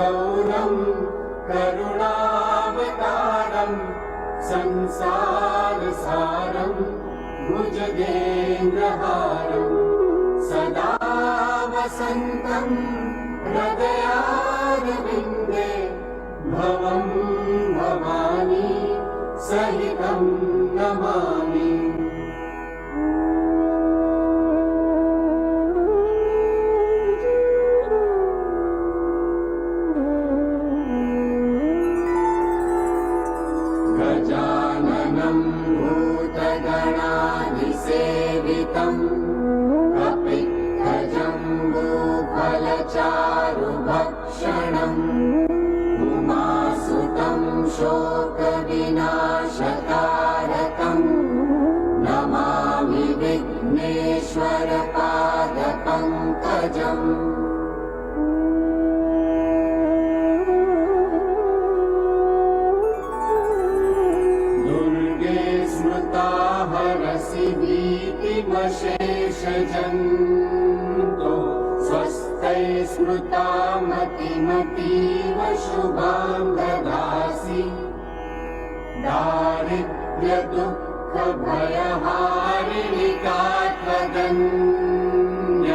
गौरं करुणावतारं संसारसारं भुजगेन्द्रहारं सदा वसन्तं हृदयारविन्दे भवं भवानी सहितं नमामि। गजाननं भूतगणाधिसेवितं कपित्थजम्बूफलचारुभक्षणम् उमासुतं शोकविनाशकारकं नमामि विघ्नेश्वरपादपङ्कजम्। दुर्गे स्मृता हरसि भीतिमशेषजन्तो स्वस्ते स्मृता मतिमतीव शुभां ददासि। दारिद्र्यदुःखभयहारिणि त्वदन्य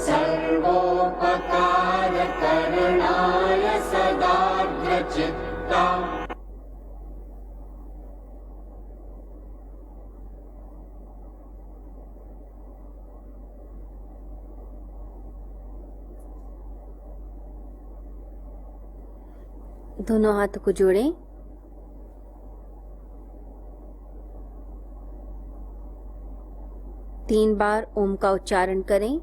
सर्वोपकारकरणाय सदार्द्रचित्ता। दोनों हाथों को जोड़ें। तीन बार ओम का उच्चारण करें।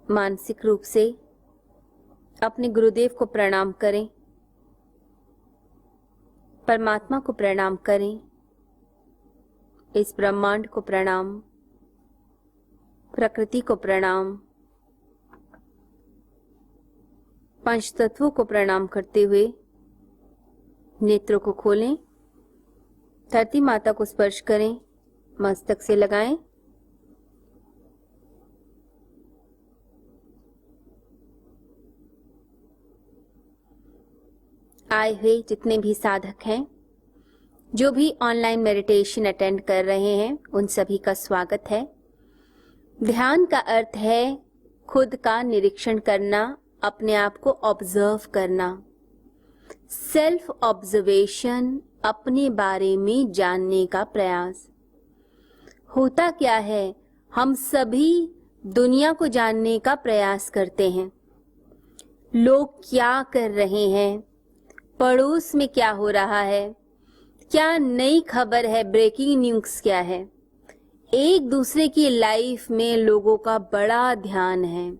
मानसिक रूप से अपने गुरुदेव को प्रणाम करें, परमात्मा को प्रणाम करें, इस ब्रह्मांड को प्रणाम, प्रकृति को प्रणाम, पंच तत्वों को प्रणाम करते हुए नेत्रों को खोलें, धरती माता को स्पर्श करें, मस्तक से लगाएं। आए हुए जितने भी साधक हैं, जो भी ऑनलाइन मेडिटेशन अटेंड कर रहे हैं, उन सभी का स्वागत है। ध्यान का अर्थ है खुद का निरीक्षण करना, अपने आप को ऑब्जर्व करना, सेल्फ ऑब्जर्वेशन, अपने बारे में जानने का प्रयास। होता क्या है, हम सभी दुनिया को जानने का प्रयास करते हैं। लोग क्या कर रहे हैं, पड़ोस में क्या हो रहा है, क्या नई खबर है, ब्रेकिंग न्यूज़ क्या है। एक दूसरे की लाइफ में लोगों का बड़ा ध्यान है।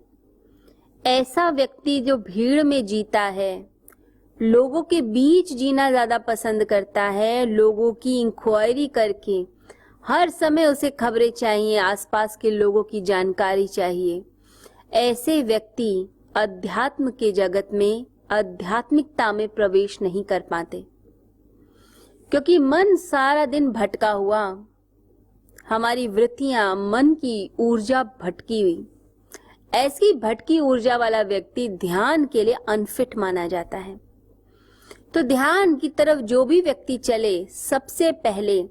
ऐसा व्यक्ति जो भीड़ में जीता है, लोगों के बीच जीना ज्यादा पसंद करता है, लोगों की इंक्वायरी करके हर समय उसे खबरें चाहिए, आसपास के लोगों की जानकारी चाहिए। ऐसे व्यक्ति अध्यात्म के जगत में, आध्यात्मिकता में प्रवेश नहीं कर पाते, क्योंकि मन सारा दिन भटका हुआ, हमारी वृत्तियां, मन की ऊर्जा भटकी हुई। ऐसी भटकी ऊर्जा वाला व्यक्ति ध्यान के लिए अनफिट माना जाता है। तो ध्यान की तरफ जो भी व्यक्ति चले, सबसे पहले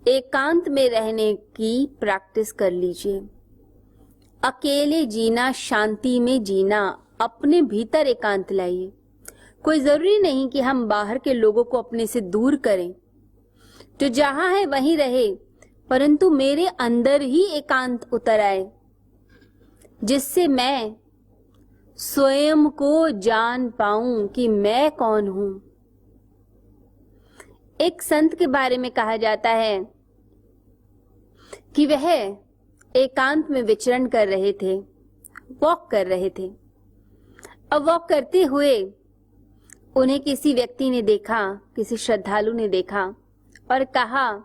एकांत में रहने की प्रैक्टिस कर लीजिए। अकेले जीना, शांति में जीना, अपने भीतर एकांत लाइए। कोई जरूरी नहीं कि हम बाहर के लोगों को अपने से दूर करें, जो जहां है वहीं रहे, परंतु मेरे अंदर ही एकांत उतर आए, जिससे मैं स्वयं को जान पाऊं कि मैं कौन हूं। एक संत के बारे में कहा जाता है कि वह एकांत में विचरण कर रहे थे, वॉक कर रहे थे। अब वॉक करते हुए उन्हें किसी व्यक्ति ने देखा, किसी श्रद्धालु ने देखा और कहा,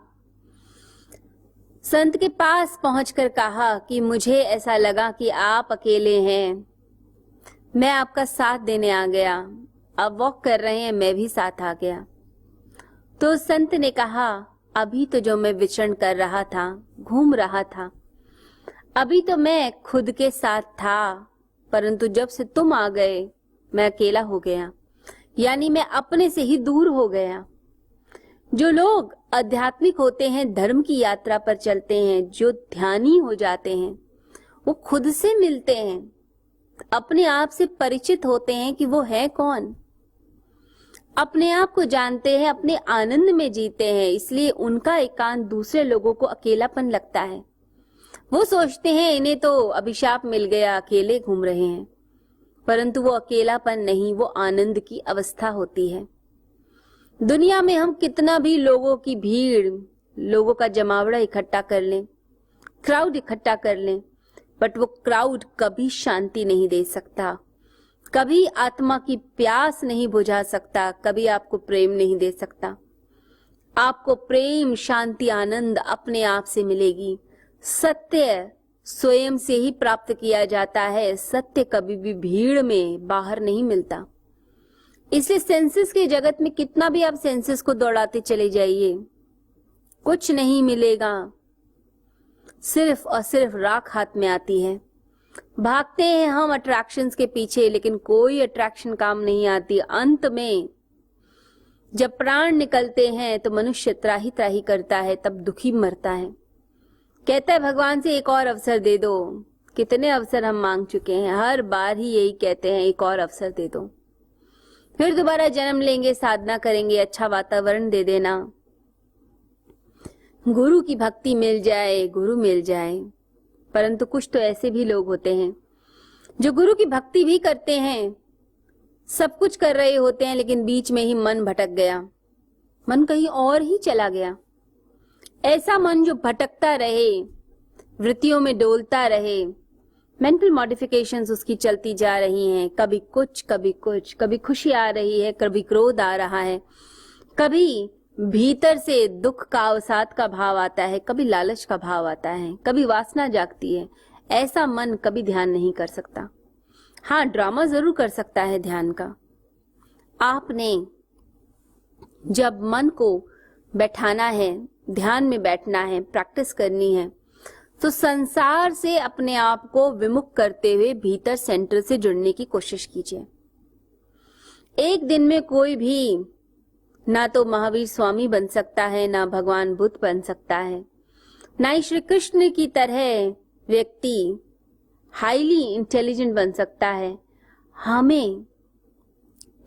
संत के पास पहुंचकर कहा कि मुझे ऐसा लगा कि आप अकेले हैं, मैं आपका साथ देने आ गया, आप वॉक कर रहे हैं, मैं भी साथ आ गया। तो संत ने कहा, अभी तो जो मैं विचरण कर रहा था, घूम रहा था, अभी तो मैं खुद के साथ था, परंतु जब से तुम आ गए मैं अकेला हो गया, यानी मैं अपने से ही दूर हो गया। जो लोग आध्यात्मिक होते हैं, धर्म की यात्रा पर चलते हैं, जो ध्यानी हो जाते हैं, वो खुद से मिलते हैं, अपने आप से परिचित होते हैं कि वो है कौन, अपने आप को जानते हैं, अपने आनंद में जीते हैं। इसलिए उनका एकांत दूसरे लोगों को अकेलापन लगता है। वो सोचते हैं इन्हें तो अभिशाप मिल गया, अकेले घूम रहे हैं, परंतु वो अकेलापन नहीं, वो आनंद की अवस्था होती है। दुनिया में हम कितना भी लोगों की भीड़, लोगों का जमावड़ा इकट्ठा कर लें, क्राउड इकट्ठा कर लें, बट वो क्राउड कभी शांति नहीं दे सकता, कभी आत्मा की प्यास नहीं बुझा सकता, कभी आपको प्रेम नहीं दे सकता। आपको प्रेम, शांति, आनंद अपने आप से मिलेगी। सत्य स्वयं से ही प्राप्त किया जाता है। सत्य कभी भी भीड़ में बाहर नहीं मिलता। इसलिए सेंसेस के जगत में कितना भी आप सेंसेस को दौड़ाते चले जाइए, कुछ नहीं मिलेगा। सिर्फ और सिर्फ राख हाथ में आती है। भागते हैं हम अट्रैक्शंस के पीछे, लेकिन कोई अट्रैक्शन काम नहीं आती। अंत में जब प्राण निकलते हैं तो मनुष्य त्राही त्राही करता है, तब दुखी मरता है। कहता है भगवान से एक और अवसर दे दो। कितने अवसर हम मांग चुके हैं, हर बार ही यही कहते हैं, एक और अवसर दे दो, फिर दोबारा जन्म लेंगे, साधना करेंगे, अच्छा वातावरण दे देना, गुरु की भक्ति मिल जाए, गुरु मिल जाए। परंतु कुछ तो ऐसे भी लोग होते हैं जो गुरु की भक्ति भी करते हैं, सब कुछ कर रहे होते हैं, लेकिन बीच में ही मन भटक गया, मन कहीं और ही चला गया। ऐसा मन जो भटकता रहे, वृत्तियों में डोलता रहे, मेंटल मॉडिफिकेशंस उसकी चलती जा रही हैं, कभी कुछ कभी कुछ, कभी खुशी आ रही है, कभी क्रोध आ रहा है, कभी भीतर से दुख का, अवसाद का भाव आता है, कभी लालच का भाव आता है, कभी वासना जागती है। ऐसा मन कभी ध्यान नहीं कर सकता। हाँ, ड्रामा जरूर कर सकता है ध्यान का। आपने जब मन को बैठाना है, ध्यान में बैठना है, प्रैक्टिस करनी है, तो संसार से अपने आप को विमुख करते हुए भीतर सेंटर से जुड़ने की कोशिश कीजिए। एक दिन में कोई भी ना तो महावीर स्वामी बन सकता है, ना भगवान बुद्ध बन सकता है, ना ही श्री कृष्ण की तरह व्यक्ति हाईली इंटेलिजेंट बन सकता है। हमें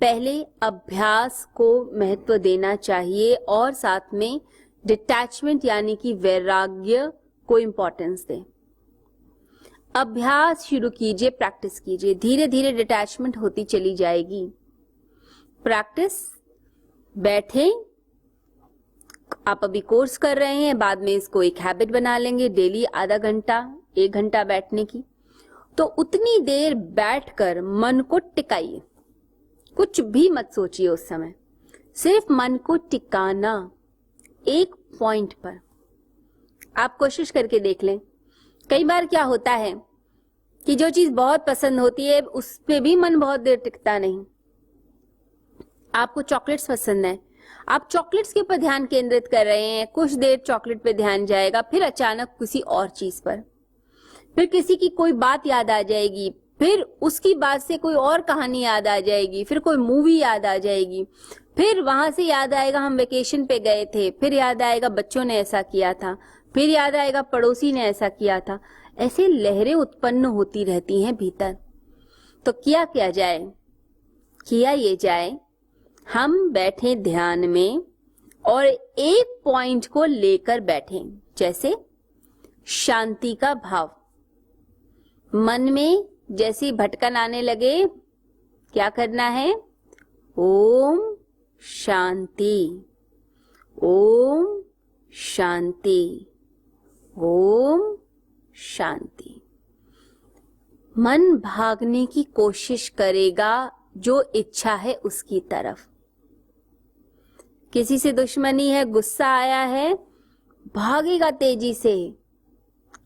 पहले अभ्यास को महत्व देना चाहिए और साथ में डिटैचमेंट यानी कि वैराग्य को इंपॉर्टेंस दें। अभ्यास शुरू कीजिए, प्रैक्टिस कीजिए, धीरे धीरे डिटैचमेंट होती चली जाएगी। प्रैक्टिस, बैठे, आप अभी कोर्स कर रहे हैं, बाद में इसको एक हैबिट बना लेंगे, डेली आधा घंटा 1 घंटा बैठने की। तो उतनी देर बैठकर मन को टिकाइए, कुछ भी मत सोचिए उस समय, सिर्फ मन को टिकाना एक पॉइंट पर। आप कोशिश करके देख लें। कई बार क्या होता है कि जो चीज बहुत पसंद होती है उस पे भी मन बहुत देर टिकता नहीं। आपको चॉकलेट्स पसंद है, आप चॉकलेट्स के ऊपर ध्यान केंद्रित कर रहे हैं, कुछ देर चॉकलेट पे ध्यान जाएगा, फिर अचानक किसी और चीज पर, फिर किसी की कोई बात याद आ जाएगी, फिर उसकी बात से कोई और कहानी याद आ जाएगी, फिर कोई मूवी याद आ जाएगी, फिर वहां से याद आएगा हम वेकेशन पे गए थे, फिर याद आएगा बच्चों ने ऐसा किया था, फिर याद आएगा पड़ोसी ने ऐसा किया था। ऐसे लहरें उत्पन्न होती रहती हैं भीतर। तो किया क्या जाए? किया ये जाए, हम बैठे ध्यान में और एक पॉइंट को लेकर बैठें, जैसे शांति का भाव। मन में जैसे भटकन आने लगे, क्या करना है? ओम शांति, ओम शांति, ओम शांति। मन भागने की कोशिश करेगा, जो इच्छा है उसकी तरफ। किसी से दुश्मनी है, गुस्सा आया है, भागेगा तेजी से।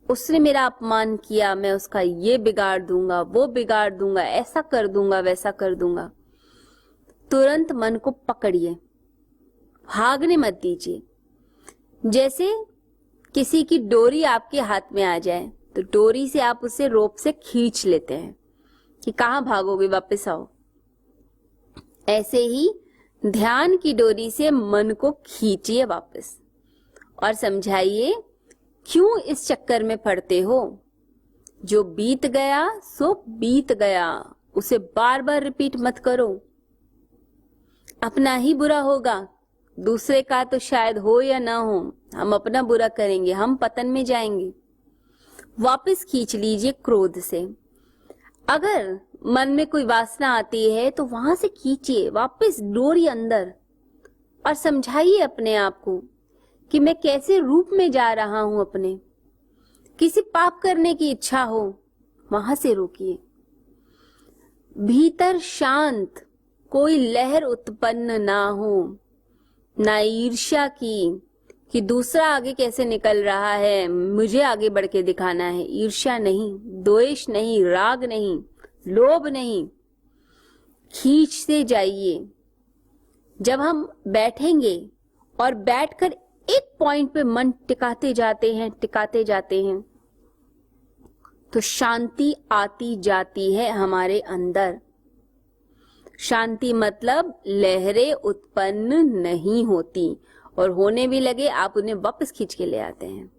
उसने मेरा अपमान किया, मैं उसका ये बिगाड़ दूंगा, वो बिगाड़ दूंगा, ऐसा कर दूंगा, वैसा कर दूंगा। तुरंत मन को पकड़िए, भागने मत दीजिए। जैसे किसी की डोरी आपके हाथ में आ जाए तो डोरी से आप उसे रोप से खींच लेते हैं कि कहां भागोगे, वापस आओ। ऐसे ही ध्यान की डोरी से मन को खींचिए वापस और समझाइए क्यों इस चक्कर में पड़ते हो। जो बीत गया सो बीत गया, उसे बार बार रिपीट मत करो। अपना ही बुरा होगा, दूसरे का तो शायद हो या ना हो, हम अपना बुरा करेंगे, हम पतन में जाएंगे। वापस खींच लीजिए क्रोध से। अगर मन में कोई वासना आती है तो वहां से खींचिए वापस डोरी अंदर और समझाइए अपने आप को कि मैं कैसे रूप में जा रहा हूं। अपने किसी पाप करने की इच्छा हो, वहां से रोकिए। भीतर शांत, कोई लहर उत्पन्न ना हो, ना ईर्ष्या की कि दूसरा आगे कैसे निकल रहा है, मुझे आगे बढ़ के दिखाना है। ईर्ष्या नहीं, द्वेष नहीं, राग नहीं, लोभ नहीं। खींचते जाइए। जब हम बैठेंगे और बैठकर एक पॉइंट पे मन टिकाते जाते हैं तो शांति आती जाती है हमारे अंदर। शांति मतलब लहरें उत्पन्न नहीं होती, और होने भी लगे आप उन्हें वापस खींच के ले आते हैं।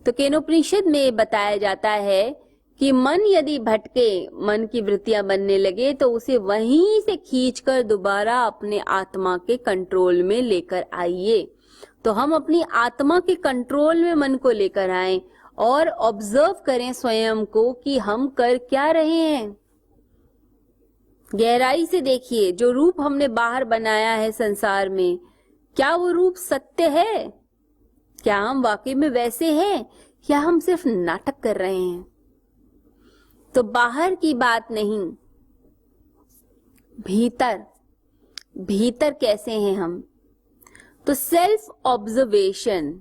तो केनोपनिषद में बताया जाता है कि मन यदि भटके, मन की वृत्तियां बनने लगे, तो उसे वहीं से खींचकर दोबारा अपने आत्मा के कंट्रोल में लेकर आइए। तो हम अपनी आत्मा के कंट्रोल में मन को लेकर आएं और ऑब्जर्व करें स्वयं को कि हम कर क्या रहे हैं। गहराई से देखिए, जो रूप हमने बाहर बनाया है संसार में, क्या वो रूप सत्य है? क्या हम वाकई में वैसे हैं या हम सिर्फ नाटक कर रहे हैं? तो बाहर की बात नहीं, भीतर कैसे हैं हम? तो सेल्फ ऑब्जर्वेशन,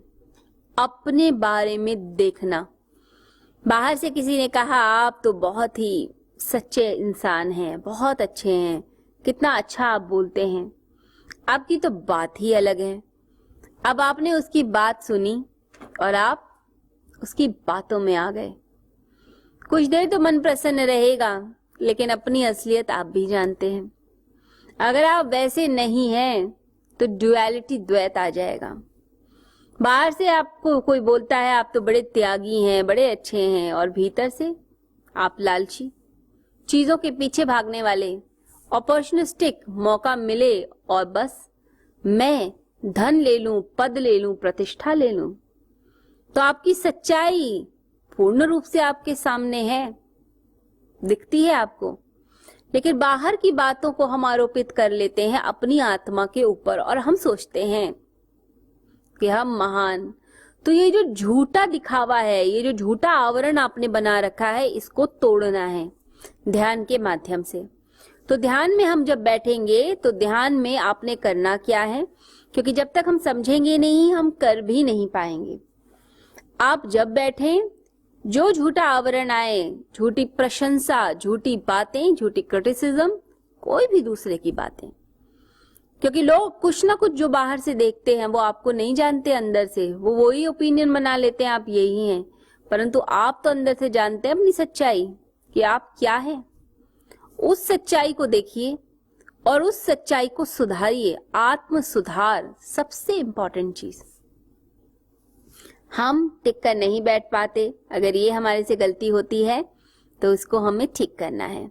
अपने बारे में देखना। बाहर से किसी ने कहा आप तो बहुत ही सच्चे इंसान हैं, बहुत अच्छे हैं, कितना अच्छा आप बोलते हैं, आपकी तो बात ही अलग है। अब आपने उसकी बात सुनी और आप उसकी बातों में आ गए। कुछ देर तो मन प्रसन्न रहेगा, लेकिन अपनी असलियत आप भी जानते हैं। अगर आप वैसे नहीं हैं तो ड्युअलिटी, द्वैत आ जाएगा। बाहर से आपको कोई बोलता है आप तो बड़े त्यागी हैं, बड़े अच्छे हैं, और भीतर से आप लालची, चीजों के पीछे भागने वाले, अपॉर्चुनिस्टिक, मौका मिले और बस मैं धन ले लूं, पद ले लूं, प्रतिष्ठा ले लूं। तो आपकी सच्चाई पूर्ण रूप से आपके सामने है, दिखती है आपको, लेकिन बाहर की बातों को हम आरोपित कर लेते हैं अपनी आत्मा के ऊपर और हम सोचते हैं कि हम महान। तो ये जो झूठा दिखावा है, ये जो झूठा आवरण आपने बना रखा है, इसको तोड़ना है ध्यान के माध्यम से। तो ध्यान में हम जब बैठेंगे तो ध्यान में आपने करना क्या है, क्योंकि जब तक हम समझेंगे नहीं हम कर भी नहीं पाएंगे। आप जब बैठें, जो झूठा आवरण आए, झूठी प्रशंसा, झूठी बातें, झूठी क्रिटिसिज्म, कोई भी दूसरे की बातें, क्योंकि लोग कुछ ना कुछ जो बाहर से देखते हैं वो आपको नहीं जानते, अंदर से वो वही ओपिनियन बना लेते हैं आप यही हैं, परंतु आप तो अंदर से जानते हैं अपनी सच्चाई कि आप क्या है। उस सच्चाई को देखिए और उस सच्चाई को सुधारिए। आत्म सुधार सबसे इंपॉर्टेंट चीज। हम टिक कर नहीं बैठ पाते, अगर ये हमारे से गलती होती है तो उसको हमें ठीक करना है।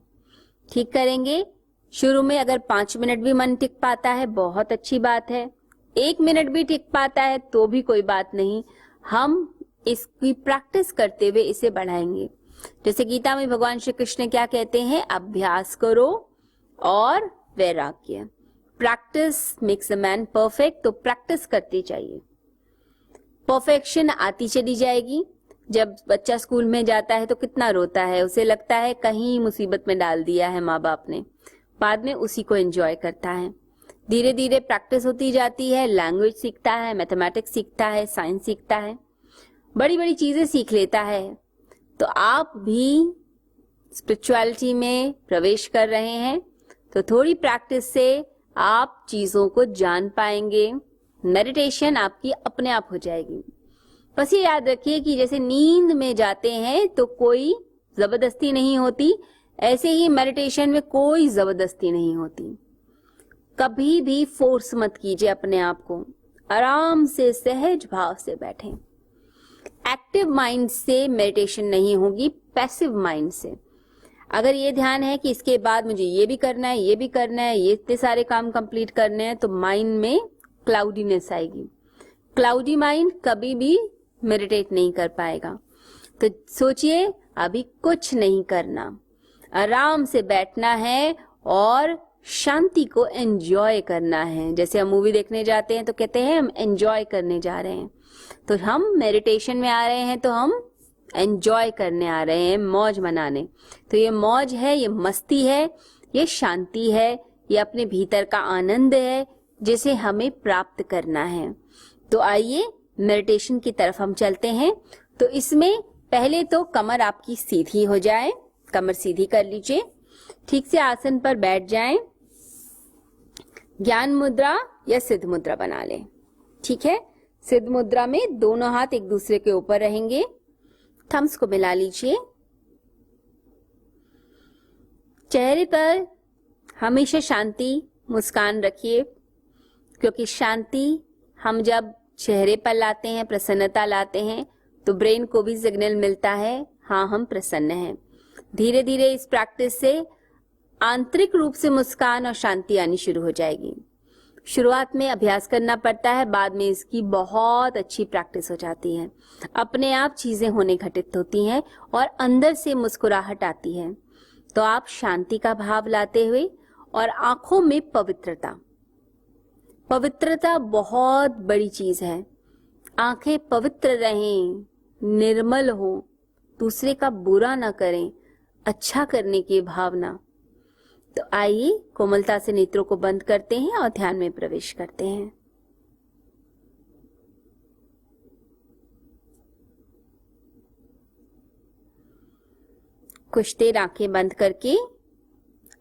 ठीक करेंगे। शुरू में अगर 5 मिनट भी मन टिक पाता है बहुत अच्छी बात है, 1 मिनट भी टिक पाता है तो भी कोई बात नहीं, हम इसकी प्रैक्टिस करते हुए इसे बढ़ाएंगे। जैसे गीता में भगवान श्री कृष्ण क्या कहते हैं, अभ्यास करो और वैराग्य। Practice makes a man perfect. तो प्रैक्टिस करती चाहिए, परफेक्शन आती चली जाएगी। जब बच्चा स्कूल में जाता है तो कितना रोता है, उसे लगता है कहीं मुसीबत में डाल दिया है माँ बाप ने, बाद में उसी को एंजॉय करता है। धीरे धीरे प्रैक्टिस होती जाती है, लैंग्वेज सीखता है, मैथमेटिक्स सीखता है, साइंस सीखता है, बड़ी बड़ी चीजें सीख लेता है। तो आप भी स्पिरिचुअलिटी में प्रवेश कर रहे हैं तो थोड़ी प्रैक्टिस से आप चीजों को जान पाएंगे, मेडिटेशन आपकी अपने आप हो जाएगी। बस ये याद रखिए कि जैसे नींद में जाते हैं तो कोई जबरदस्ती नहीं होती, ऐसे ही मेडिटेशन में कोई जबरदस्ती नहीं होती। कभी भी फोर्स मत कीजिए अपने आप को, आराम से सहज भाव से बैठें। एक्टिव माइंड से मेडिटेशन नहीं होगी, पैसिव माइंड से। अगर ये ध्यान है कि इसके बाद मुझे ये भी करना है, ये भी करना है, ये इतने सारे काम कंप्लीट करने हैं, तो माइंड में क्लाउडीनेस आएगी। क्लाउडी माइंड कभी भी मेडिटेट नहीं कर पाएगा। तो सोचिए अभी कुछ नहीं करना, आराम से बैठना है और शांति को एंजॉय करना है। जैसे हम मूवी देखने जाते हैं तो कहते हैं हम एंजॉय करने जा रहे हैं, तो हम मेडिटेशन में आ रहे हैं तो हम एंजॉय करने आ रहे हैं, मौज मनाने। तो ये मौज है, ये मस्ती है, ये शांति है, ये अपने भीतर का आनंद है जिसे हमें प्राप्त करना है। तो आइए मेडिटेशन की तरफ हम चलते हैं। तो इसमें पहले तो कमर आपकी सीधी हो जाए, कमर सीधी कर लीजिए, ठीक से आसन पर बैठ जाएं, ज्ञान मुद्रा या सिद्ध मुद्रा बना लें। ठीक है, सिद्ध मुद्रा में दोनों हाथ एक दूसरे के ऊपर रहेंगे, थम्स को मिला लीजिए। चेहरे पर हमेशा शांति, मुस्कान रखिए, क्योंकि शांति हम जब चेहरे पर लाते हैं, प्रसन्नता लाते हैं, तो ब्रेन को भी सिग्नल मिलता है हाँ हम प्रसन्न हैं। धीरे धीरे इस प्रैक्टिस से आंतरिक रूप से मुस्कान और शांति आनी शुरू हो जाएगी। शुरुआत में अभ्यास करना पड़ता है, बाद में इसकी बहुत अच्छी प्रैक्टिस हो जाती है। अपने आप चीजें होने घटित होती हैं और अंदर से मुस्कुराहट आती है। तो आप शांति का भाव लाते हुए और आंखों में पवित्रता, पवित्रता बहुत बड़ी चीज है। आंखें पवित्र रहें, निर्मल हो, दूसरे का बुरा ना करें, अच्छा करने की भावना। तो आइए कोमलता से नेत्रों को बंद करते हैं और ध्यान में प्रवेश करते हैं। कुछ देर आंखें बंद करके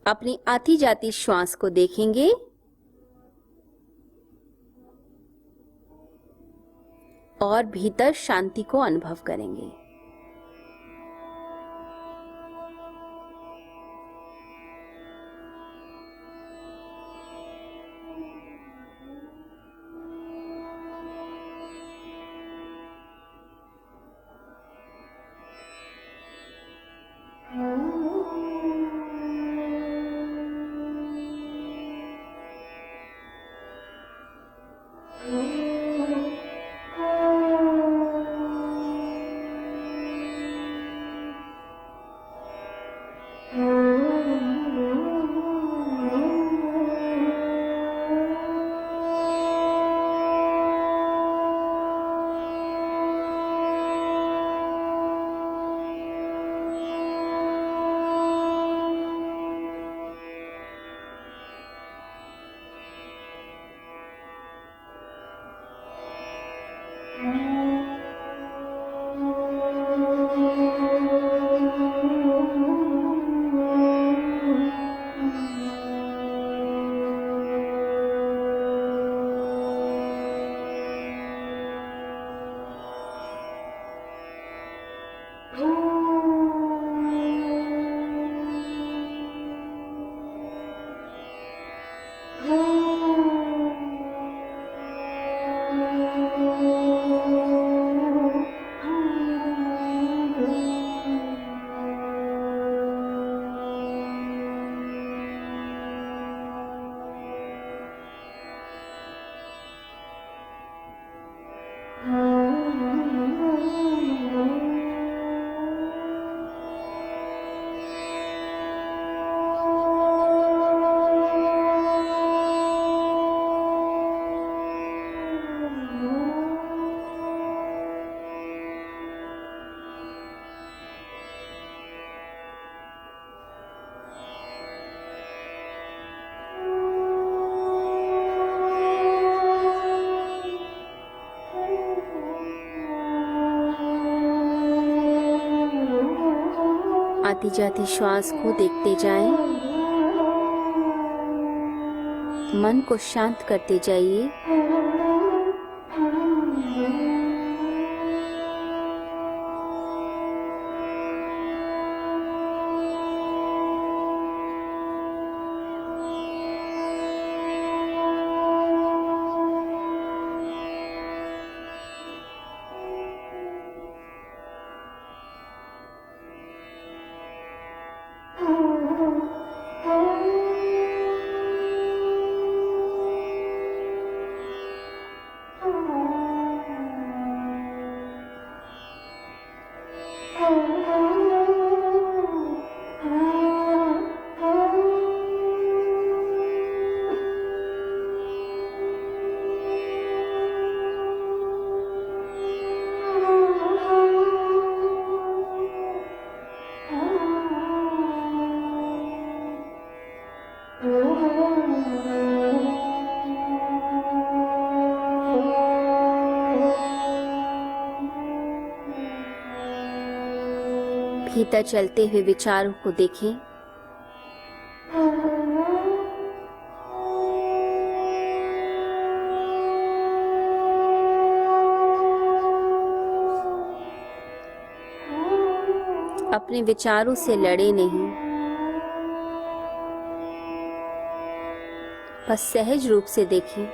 अपनी आती जाती श्वास को देखेंगे और भीतर शांति को अनुभव करेंगे। आती जाती श्वास को देखते जाएं। मन को शांत करते जाइए। भीतर चलते हुए विचारों को देखें। अपने विचारों से लड़े नहीं, बस सहज रूप से देखें।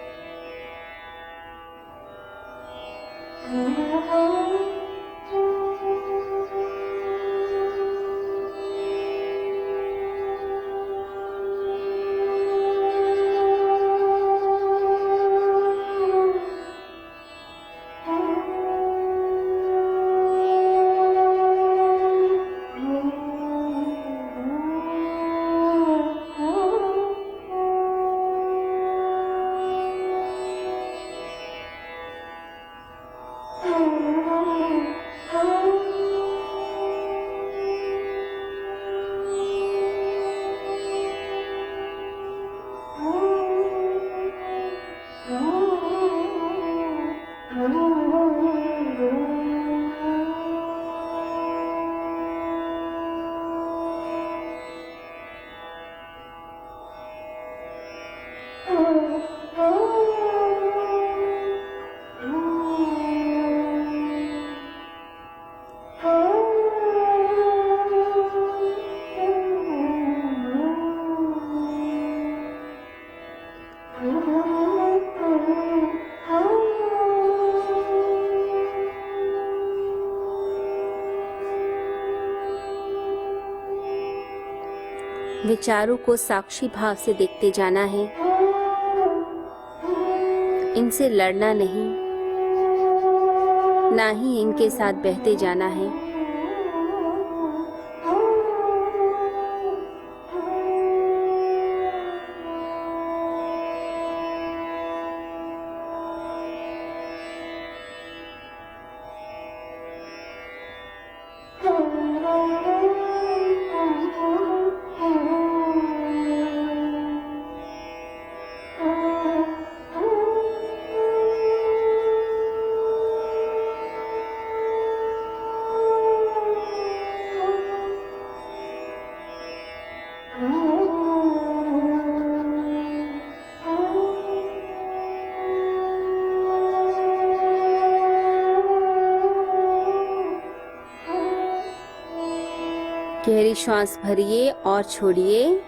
विचारों को साक्षी भाव से देखते जाना है, इनसे लड़ना नहीं, ना ही इनके साथ बहते जाना है। गहरी श्वास भरिए और छोड़िए।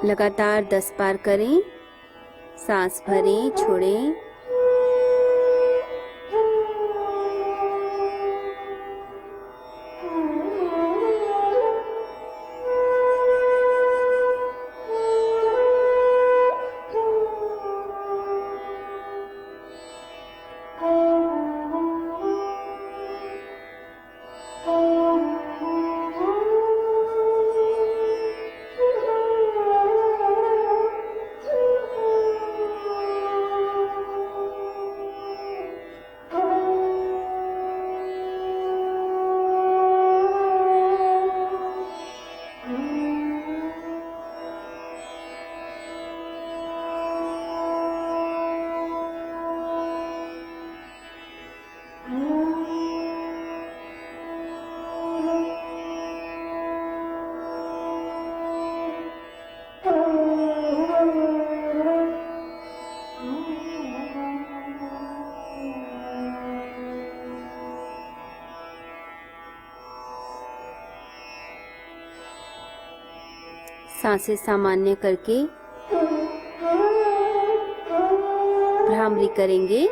लगातार 10 बार करें। सांस भरें, छोड़ें। सांसें सामान्य करके भ्रामरी करेंगे।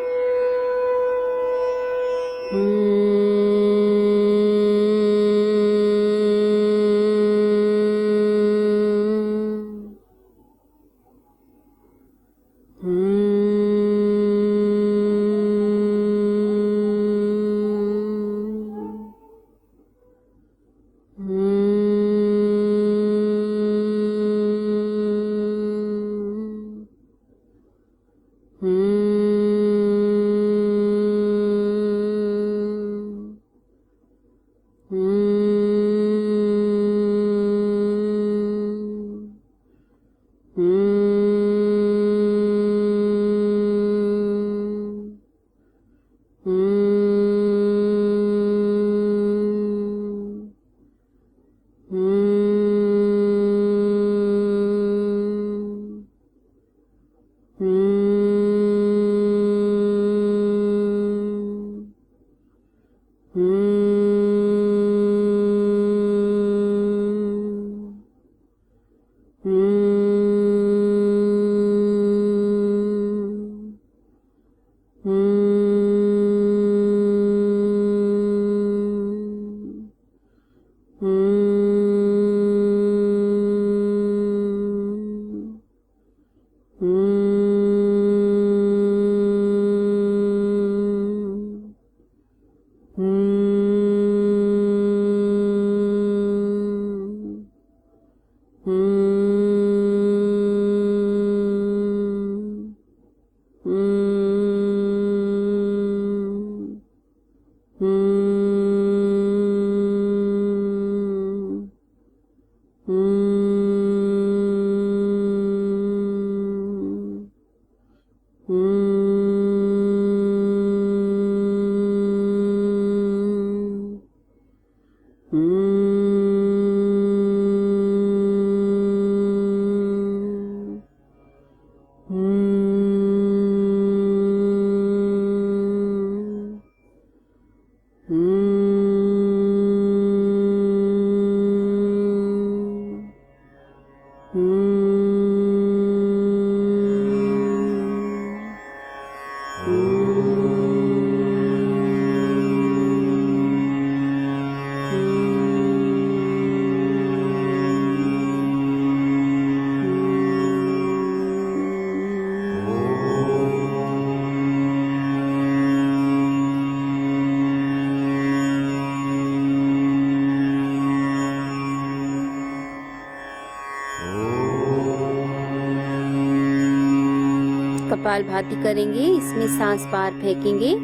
कपालभाति करेंगे। इसमें सांस बाहर फेंकेंगे।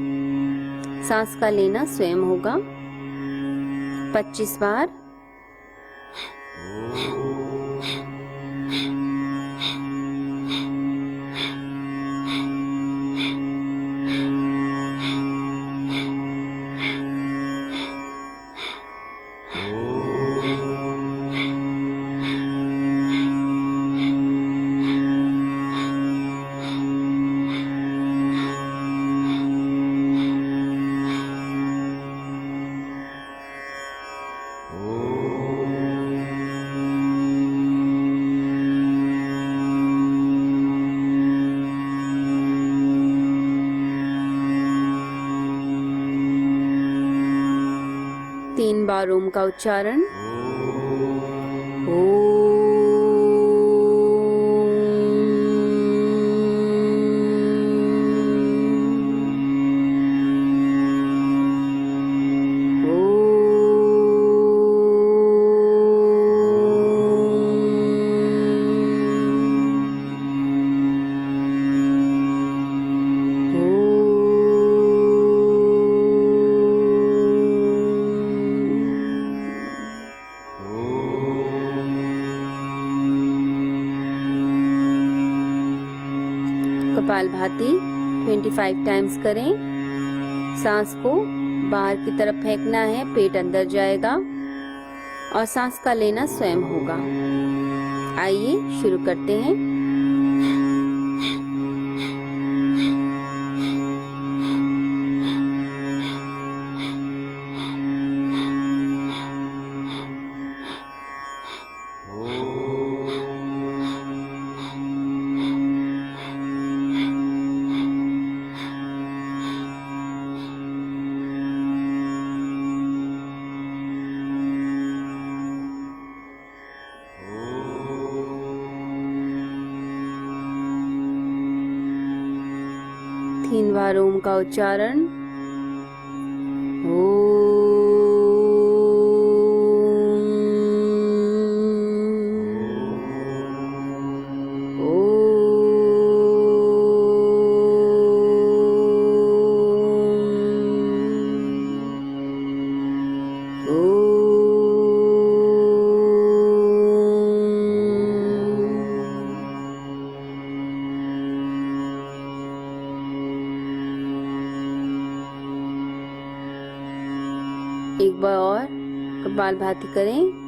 सांस का लेना स्वयं होगा। 25 बार। तीन बार ओम का उच्चारण। कपालभाति 25 टाइम्स करें। सांस को बाहर की तरफ फेंकना है, पेट अंदर जाएगा और सांस का लेना स्वयं होगा। आइए शुरू करते हैं। 3 बार ओम का उच्चारण। एक बार और कपालभाति करें।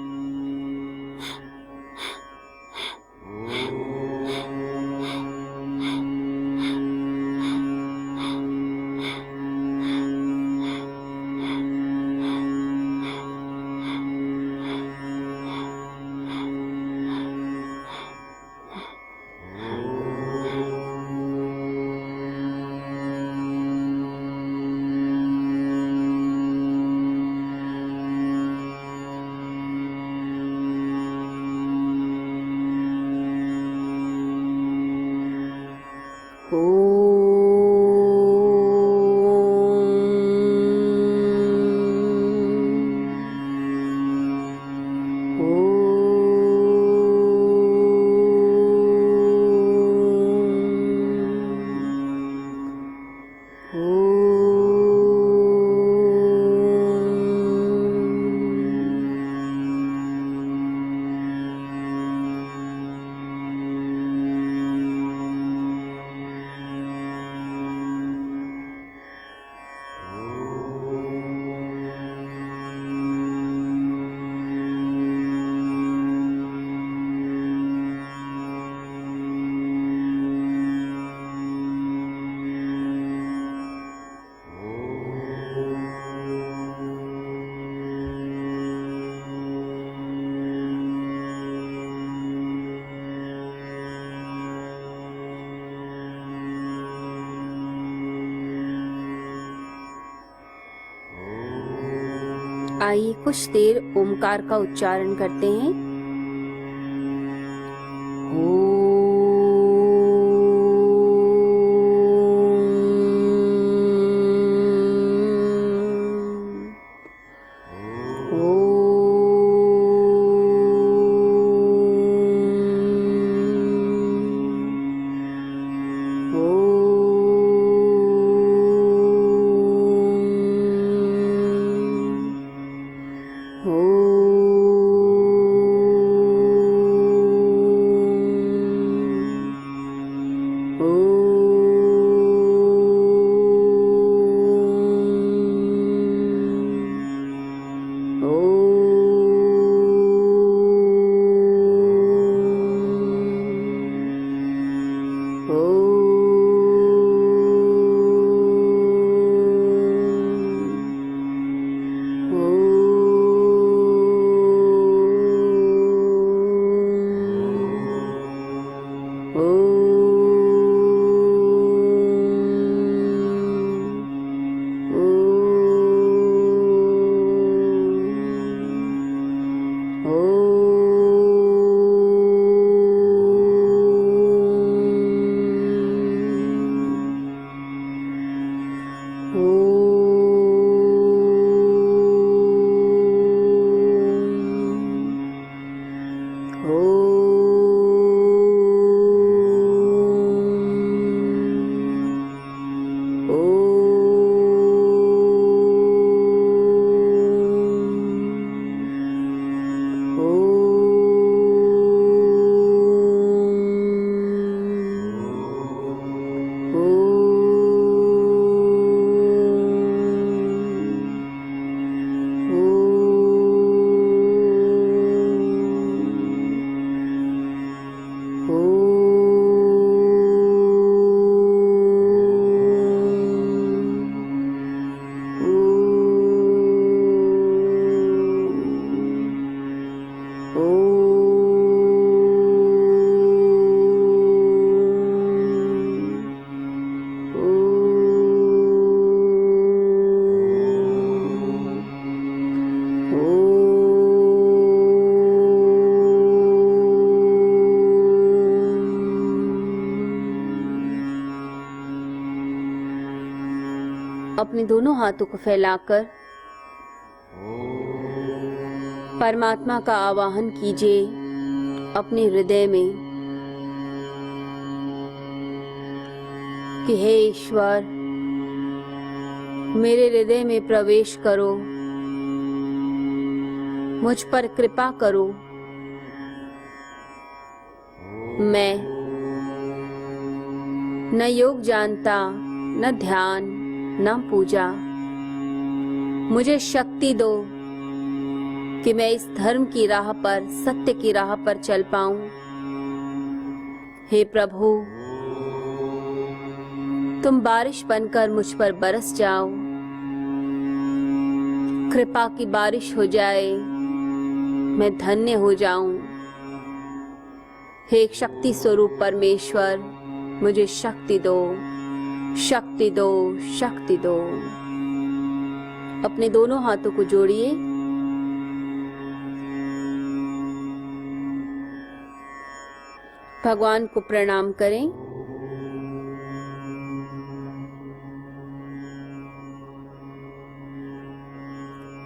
आइए कुछ देर ओमकार का उच्चारण करते हैं। अपने दोनों हाथों को फैलाकर परमात्मा का आवाहन कीजिए अपने हृदय में कि हे ईश्वर, मेरे हृदय में प्रवेश करो, मुझ पर कृपा करो। मैं न योग जानता, न ध्यान, न पूजा। मुझे शक्ति दो कि मैं इस धर्म की राह पर, सत्य की राह पर चल पाऊं। हे प्रभु, तुम बारिश बनकर मुझ पर बरस जाओ, कृपा की बारिश हो जाए, मैं धन्य हो जाऊं। हे शक्ति स्वरूप परमेश्वर, मुझे शक्ति दो, शक्ति दो, शक्ति दो। अपने दोनों हाथों को जोड़िए, भगवान को प्रणाम करें।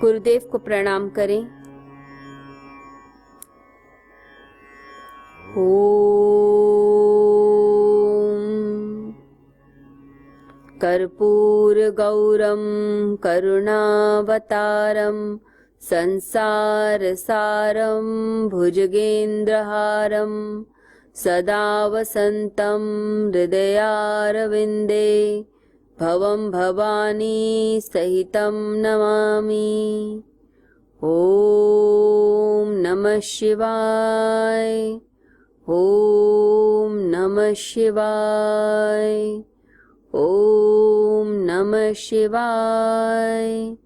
गुरुदेव को प्रणाम करें। ओम कर्पूर गौरम करुणावतारम संसार सारम भुजगेन्द्रहारम सदा वसन्तं हृदयारविन्दे भवं भवानी सहितं नमामि। ॐ नमः शिवाय, ॐ नमः शिवाय, ॐ नमः शिवाय,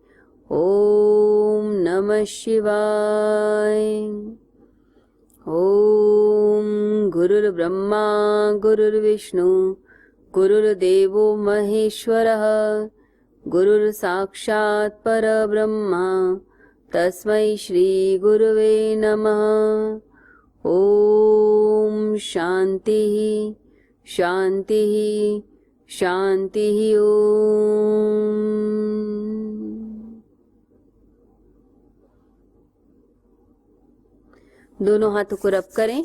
ॐ नमः शिवाय। ॐ गुरुर्ब्रह्मा गुरुर्विष्णु गुरुर्देवो महेश्वरः गुरुर्साक्षात् परब्रह्मा तस्मै श्री गुरुवे नमः। ॐ शान्तिः शान्तिः शान्तिः। ॐ दोनों हाथों को रब करें।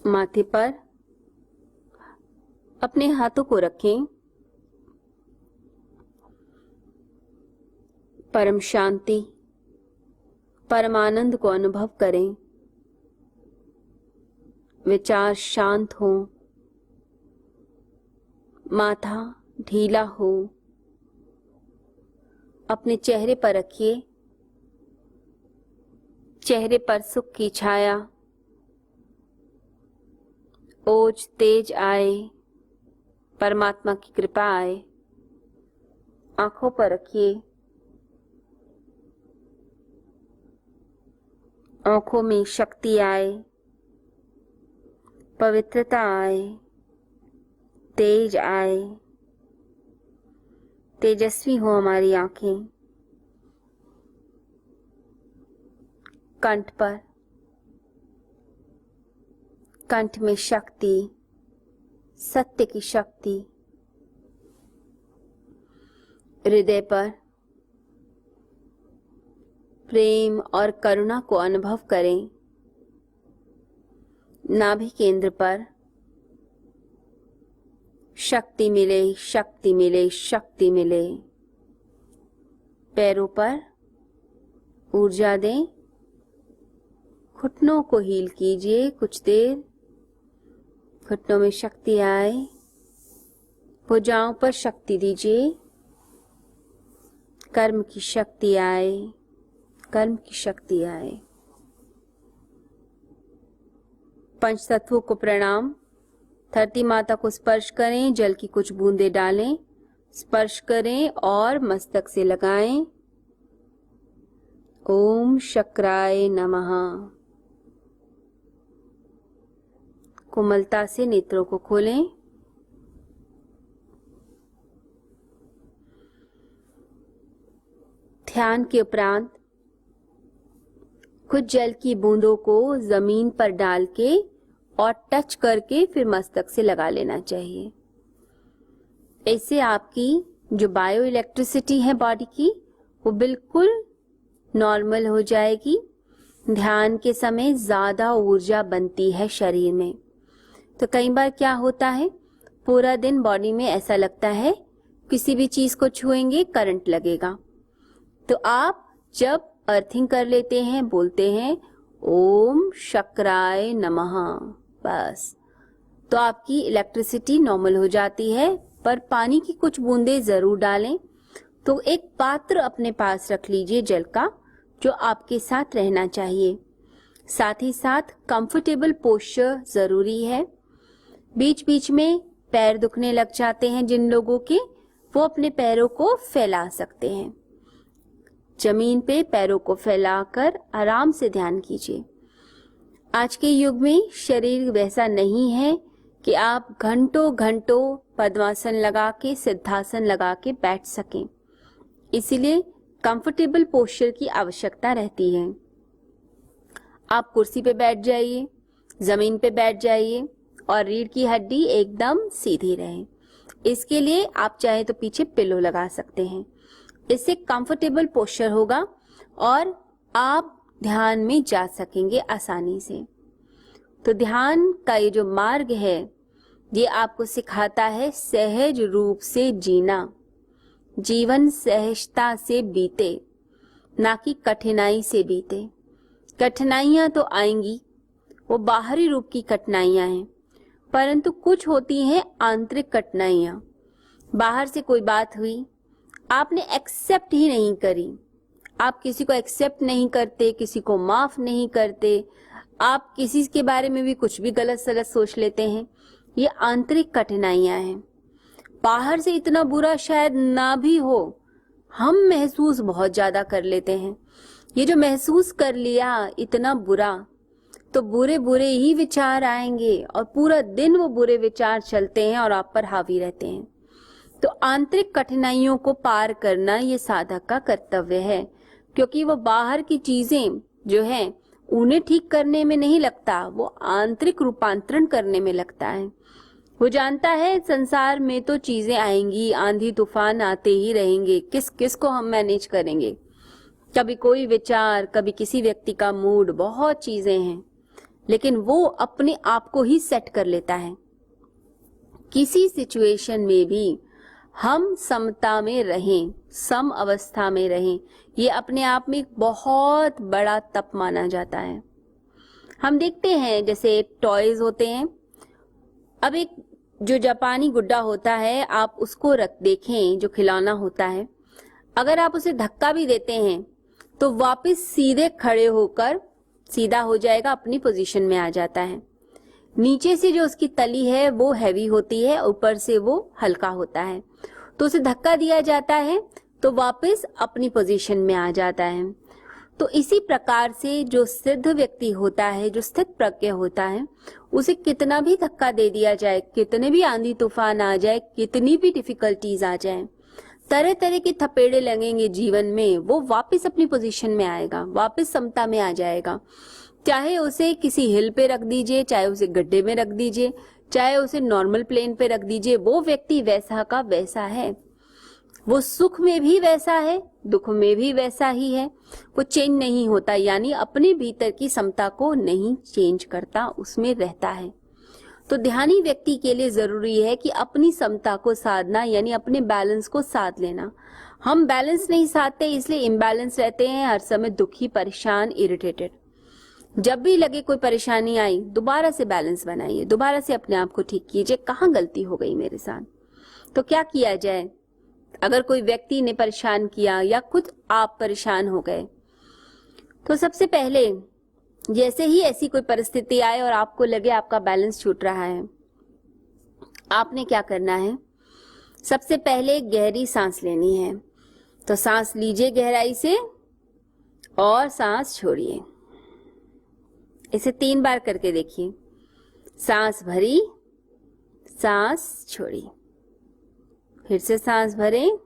माथे पर अपने हाथों को रखें। परम शांति, परम आनंद को अनुभव करें। विचार शांत हो, माथा ढीला हो। अपने चेहरे पर रखिए, चेहरे पर सुख की छाया, ओज तेज आए, परमात्मा की कृपा आए। आंखों पर रखिए, आंखों में शक्ति आए, पवित्रता आए, तेज आए, तेजस्वी हो हमारी आंखें। कंठ पर, कंठ में शक्ति, सत्य की शक्ति। हृदय पर प्रेम और करुणा को अनुभव करें। नाभि केंद्र पर शक्ति मिले, शक्ति मिले, शक्ति मिले। पैरों पर ऊर्जा दें। घुटनों को हील कीजिए कुछ देर। घुटनों में शक्ति आए। भुजाओं पर शक्ति दीजिए। कर्म की शक्ति आए, कर्म की शक्ति आए। पंच तत्वों को प्रणाम। धरती माता को स्पर्श करें, जल की कुछ बूंदें डालें, स्पर्श करें और मस्तक से लगाएं। ओम शक्राय नमः। कोमलता से नेत्रों को खोलें। ध्यान के उपरांत कुछ जल की बूंदों को जमीन पर डाल के और टच करके फिर मस्तक से लगा लेना चाहिए। ऐसे आपकी जो बायो इलेक्ट्रिसिटी है बॉडी की वो बिल्कुल नॉर्मल हो जाएगी। ध्यान के समय ज्यादा ऊर्जा बनती है शरीर में। तो कई बार क्या होता है, पूरा दिन बॉडी में ऐसा लगता है किसी भी चीज को छुएंगे करंट लगेगा। तो आप जब अर्थिंग कर लेते हैं, बोलते हैं ओम शक्राय नमः, बस तो आपकी इलेक्ट्रिसिटी नॉर्मल हो जाती है। पर पानी की कुछ बूंदें जरूर डालें। तो एक पात्र अपने पास रख लीजिए जल का, जो आपके साथ रहना चाहिए। साथ ही साथ कंफर्टेबल पोस्चर जरूरी है। बीच बीच में पैर दुखने लग जाते हैं जिन लोगों के, वो अपने पैरों को फैला सकते हैं। जमीन पे पैरों को फैलाकर आराम से ध्यान कीजिए। आज के युग में शरीर वैसा नहीं है कि आप घंटों घंटों पद्मासन लगा के, सिद्धासन लगा के बैठ सकें। इसीलिए कंफर्टेबल पोस्चर की आवश्यकता रहती है। आप कुर्सी पे बैठ जाइए, जमीन पे बैठ जाइए और रीढ़ की हड्डी एकदम सीधी रहे। इसके लिए आप चाहे तो पीछे पिलो लगा सकते हैं। इससे कंफर्टेबल पोस्चर होगा और आप ध्यान में जा सकेंगे आसानी से। तो ध्यान का ये जो मार्ग है, ये आपको सिखाता है सहज रूप से जीना। जीवन सहजता से बीते, ना कि कठिनाई से बीते। कठिनाइयां तो आएंगी, वो बाहरी रूप की कठिनाइयां हैं, परंतु कुछ होती हैं आंतरिक कठिनाइयां। बाहर से कोई बात हुई, आपने एक्सेप्ट ही नहीं करी। आप किसी को एक्सेप्ट नहीं करते, किसी को माफ नहीं करते, आप किसी के बारे में भी कुछ भी गलत सलत सोच लेते हैं। ये आंतरिक कठिनाइयां हैं। बाहर से इतना बुरा शायद ना भी हो, हम महसूस बहुत ज्यादा कर लेते हैं। ये जो महसूस कर लिया इतना बुरा, तो बुरे बुरे ही विचार आएंगे और पूरा दिन वो बुरे विचार चलते हैं और आप पर हावी रहते हैं। तो आंतरिक कठिनाइयों को पार करना ये साधक का कर्तव्य है, क्योंकि वो बाहर की चीजें जो हैं उन्हें ठीक करने में नहीं लगता, वो आंतरिक रूपांतरण करने में लगता है। वो जानता है संसार में तो चीजें आएंगी, आंधी तूफान आते ही रहेंगे, किस किस को हम मैनेज करेंगे। कभी कोई विचार, कभी किसी व्यक्ति का मूड, बहुत चीजें हैं, लेकिन वो अपने आप को ही सेट कर लेता है। किसी सिचुएशन में भी हम समता में रहें, सम अवस्था में रहें, ये अपने आप में एक बहुत बड़ा तप माना जाता है। हम देखते हैं जैसे टॉयज होते हैं। अब एक जो जापानी गुड्डा होता है, आप उसको देखें, जो खिलौना होता है, अगर आप उसे धक्का भी देते हैं तो वापस सीधे खड़े होकर सीधा हो जाएगा, अपनी पोजीशन में आ जाता है। नीचे से जो उसकी तली है वो हैवी होती है, ऊपर से वो हल्का होता है। तो उसे धक्का दिया जाता है तो वापस अपनी पोजीशन में आ जाता है। तो इसी प्रकार से जो सिद्ध व्यक्ति होता है, जो स्थित प्रज्ञ होता है, उसे कितना भी धक्का दे दिया जाए, कितने भी आंधी तूफान आ जाए, कितनी भी डिफिकल्टीज आ जाए, तरह तरह के थपेड़े लगेंगे जीवन में, वो वापस अपनी पोजीशन में आएगा, वापस समता में आ जाएगा। चाहे उसे किसी हिल पे रख दीजिए, चाहे उसे गड्ढे में रख दीजिए, चाहे उसे नॉर्मल प्लेन पे रख दीजिए, वो व्यक्ति वैसा का वैसा है। वो सुख में भी वैसा है, दुख में भी वैसा ही है। वो चेंज नहीं होता, यानी अपने भीतर की समता को नहीं चेंज करता, उसमें रहता है। तो ध्यानी व्यक्ति के लिए जरूरी है कि अपनी समता को साधना, यानी अपने बैलेंस को साध लेना। हम बैलेंस नहीं साधते, इसलिए इम्बैलेंस रहते हैं, हर समय दुखी, परेशान, इरिटेटेड। जब भी लगे कोई परेशानी आई, दोबारा से बैलेंस बनाइए, दोबारा से अपने आप को ठीक कीजिए, कहाँ गलती हो गई मेरे साथ। तो क्या किया जाए? अगर कोई व्यक्ति ने परेशान किया या खुद आप परेशान हो गए, तो सबसे पहले जैसे ही ऐसी कोई परिस्थिति आए और आपको लगे आपका बैलेंस छूट रहा है, आपने क्या करना है? सबसे पहले गहरी सांस लेनी है। तो सांस लीजिए गहराई से और सांस छोड़िए। इसे 3 बार करके देखिए। सांस भरी, सांस छोड़ी, फिर से सांस भरें,